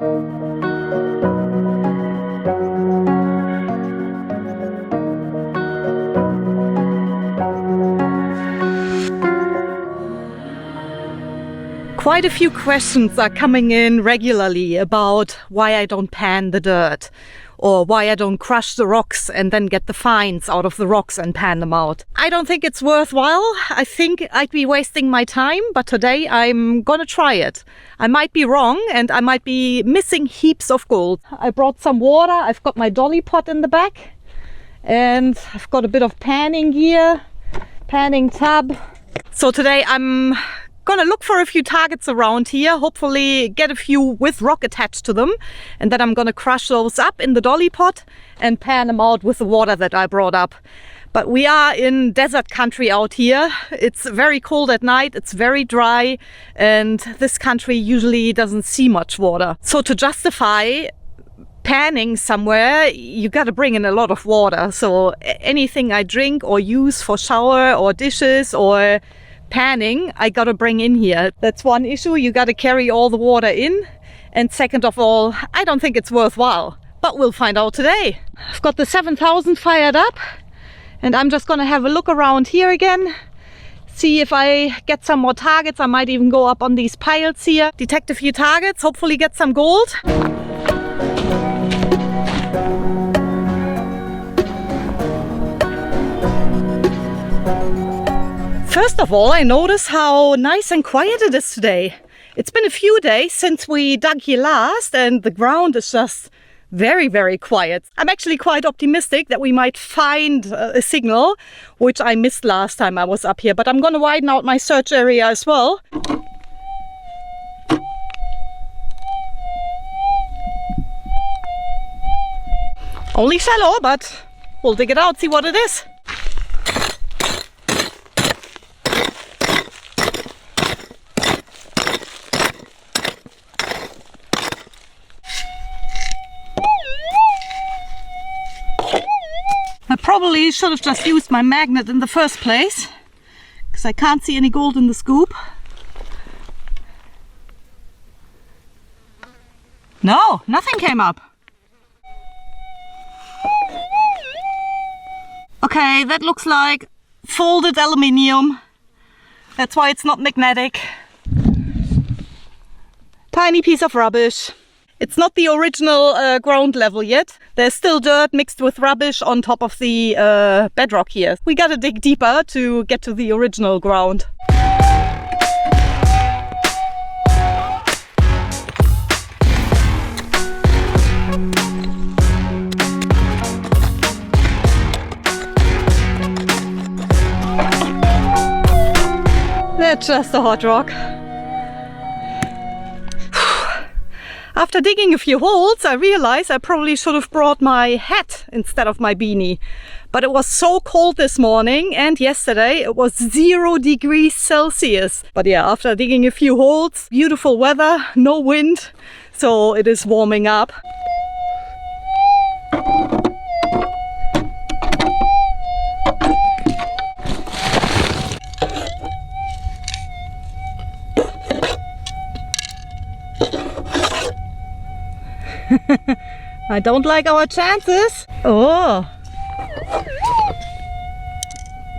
Quite a few questions are coming in regularly about why I don't pan the dirt, or why I don't crush the rocks and then get the fines out of the rocks and pan them out. I don't think it's worthwhile. I think I'd be wasting my time, but today I'm gonna try it. I might be wrong and I might be missing heaps of gold. I brought some water, I've got my dolly pot in the back, and I've got a bit of panning gear, panning tub. So today I'm gonna look for a few targets around here, hopefully get a few with rock attached to them, and then I'm gonna crush those up in the dolly pot and pan them out with the water that I brought up. But we are in desert country out here. It's very cold at night, it's very dry, and this country usually doesn't see much water. So to justify panning somewhere, you gotta bring in a lot of water. So anything I drink or use for shower or dishes or panning, I gotta bring in here. That's one issue, you gotta carry all the water in. And second of all, I don't think it's worthwhile, but we'll find out today. I've got the 7000 fired up and I'm just gonna have a look around here again, see if I get some more targets. I might even go up on these piles here, detect a few targets, hopefully get some gold. First of all, I notice how nice and quiet it is today. It's been a few days since we dug here last and the ground is just very, very quiet. I'm actually quite optimistic that we might find a signal, which I missed last time I was up here, but I'm going to widen out my search area as well. Only shallow, but we'll dig it out, see what it is. I probably should have just used my magnet in the first place, because I can't see any gold in the scoop. No, nothing came up. Okay, that looks like folded aluminium. That's why it's not magnetic. Tiny piece of rubbish. It's not the original ground level yet. There's still dirt mixed with rubbish on top of the bedrock here. We gotta dig deeper to get to the original ground. That's just a hot rock. After digging a few holes, I realized I probably should have brought my hat instead of my beanie. But it was so cold this morning and yesterday it was 0 degrees Celsius. But yeah, after digging a few holes, beautiful weather, no wind, so it is warming up. I don't like our chances. Oh.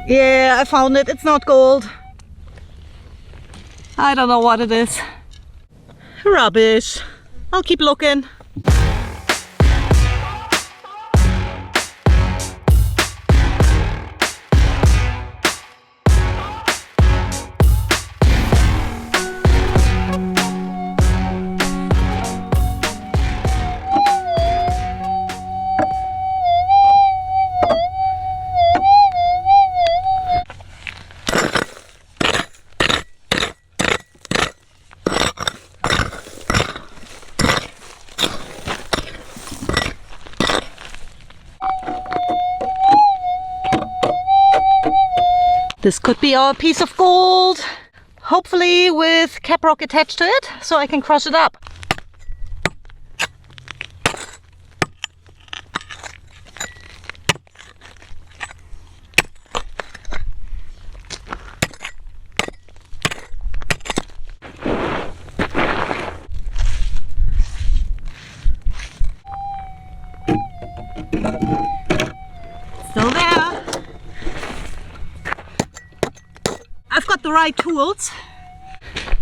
Yeah, I found it. It's not gold. I don't know what it is. Rubbish. I'll keep looking. This could be our piece of gold, hopefully with cap rock attached to it, so I can crush it up. Still there. I've got the right tools.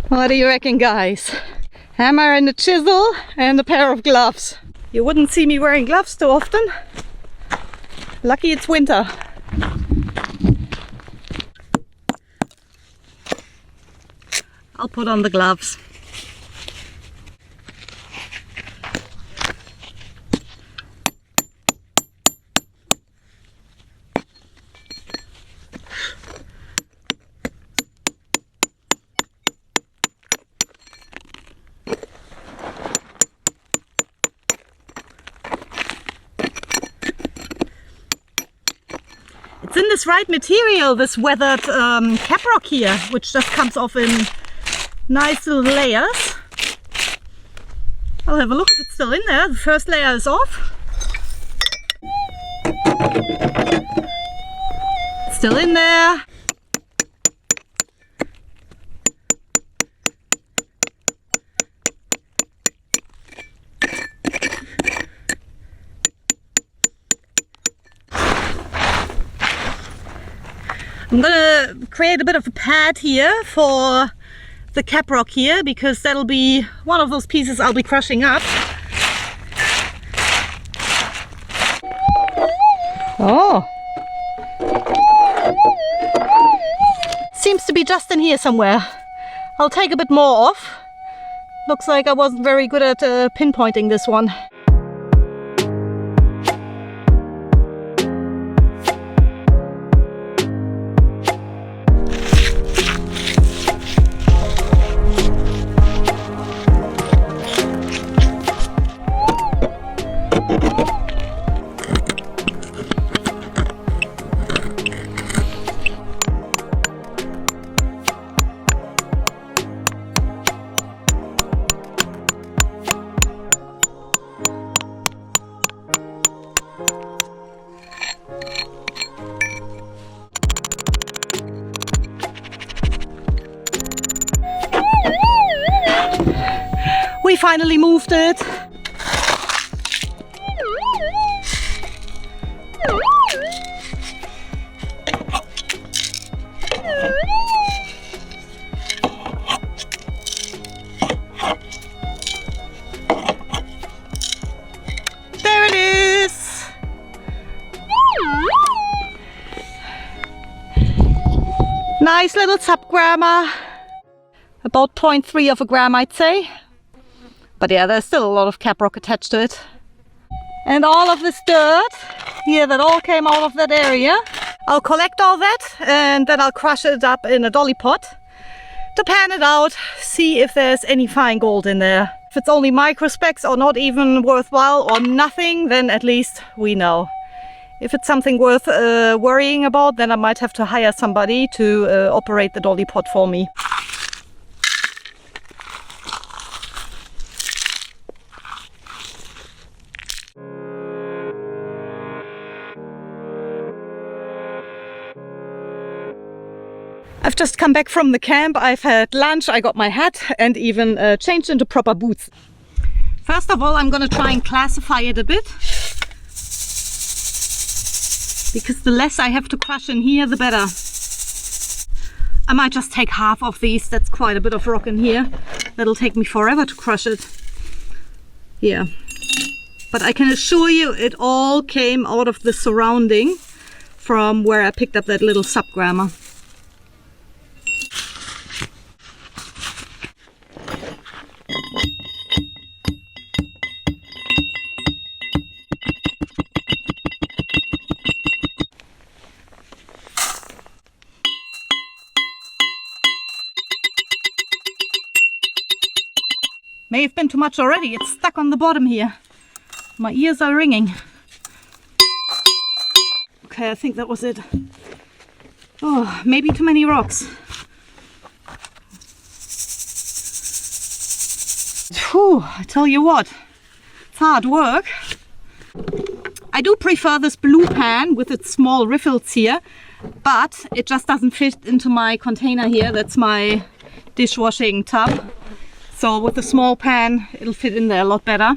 What do you reckon, guys? Hammer and a chisel and a pair of gloves. You wouldn't see me wearing gloves too often. Lucky it's winter. I'll put on the gloves. It's in this right material, this weathered caprock here, which just comes off in nice little layers. I'll have a look if it's still in there. The first layer is off. It's still in there. I'm gonna create a bit of a pad here for the caprock here, because that'll be one of those pieces I'll be crushing up. Oh! Seems to be just in here somewhere. I'll take a bit more off. Looks like I wasn't very good at pinpointing this one. We finally moved it. There it is. Nice little subgramma. About 0.3 of a gram, I'd say. But yeah, there's still a lot of caprock attached to it. And all of this dirt here that all came out of that area, I'll collect all that and then I'll crush it up in a dolly pot to pan it out, see if there's any fine gold in there. If it's only microspecks or not even worthwhile or nothing, then at least we know. If it's something worth worrying about, then I might have to hire somebody to operate the dolly pot for me. I've just come back from the camp. I've had lunch, I got my hat and even changed into proper boots. First of all, I'm going to try and classify it a bit, because the less I have to crush in here, the better. I might just take half of these. That's quite a bit of rock in here. That'll take me forever to crush it. Yeah. But I can assure you it all came out of the surrounding from where I picked up that little subgramma. May have been too much already. It's stuck on the bottom here. My ears are ringing. Okay, I think that was it. Oh, maybe too many rocks. Whew, I tell you what, it's hard work. I do prefer this blue pan with its small riffles here, but it just doesn't fit into my container here. That's my dishwashing tub. So with the small pan, it'll fit in there a lot better.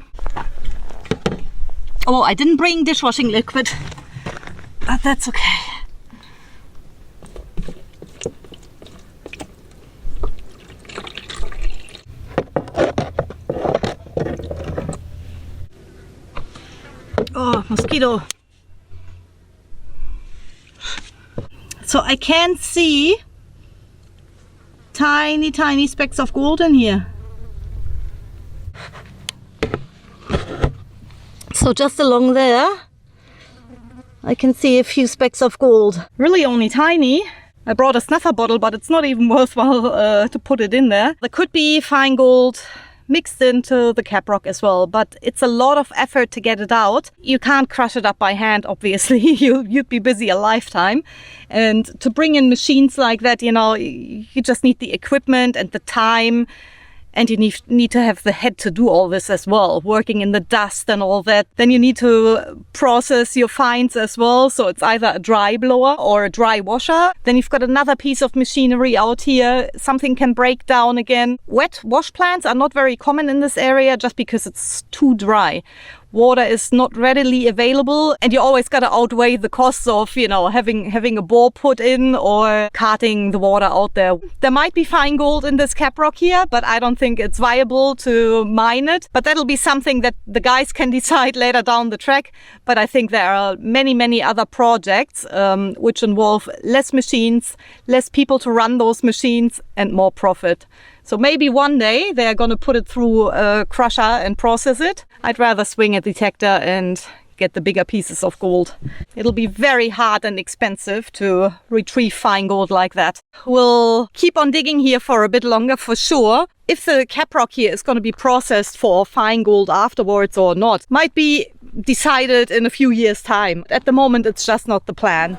Oh, I didn't bring dishwashing liquid, but that's okay. Oh, mosquito. So I can see tiny specks of gold in here. So just along there, I can see a few specks of gold. Really only tiny. I brought a snuffer bottle, but it's not even worthwhile to put it in there. There could be fine gold mixed into the cap rock as well, but it's a lot of effort to get it out. You can't crush it up by hand, obviously. You'd be busy a lifetime. And to bring in machines like that, you know, you just need the equipment and the time. And you need to have the head to do all this as well, working in the dust and all that. Then you need to process your fines as well. So it's either a dry blower or a dry washer. Then you've got another piece of machinery out here. Something can break down again. Wet wash plants are not very common in this area just because it's too dry. Water is not readily available, and you always got to outweigh the costs of, you know, having a bore put in or carting the water out there. There might be fine gold in this cap rock here, but I don't think it's viable to mine it. But that'll be something that the guys can decide later down the track. But I think there are many other projects which involve less machines, less people to run those machines, and more profit. So maybe one day they're going to put it through a crusher and process it. I'd rather swing a detector and get the bigger pieces of gold. It'll be very hard and expensive to retrieve fine gold like that. We'll keep on digging here for a bit longer for sure. If the cap rock here is going to be processed for fine gold afterwards or not, might be decided in a few years' time. At the moment, it's just not the plan.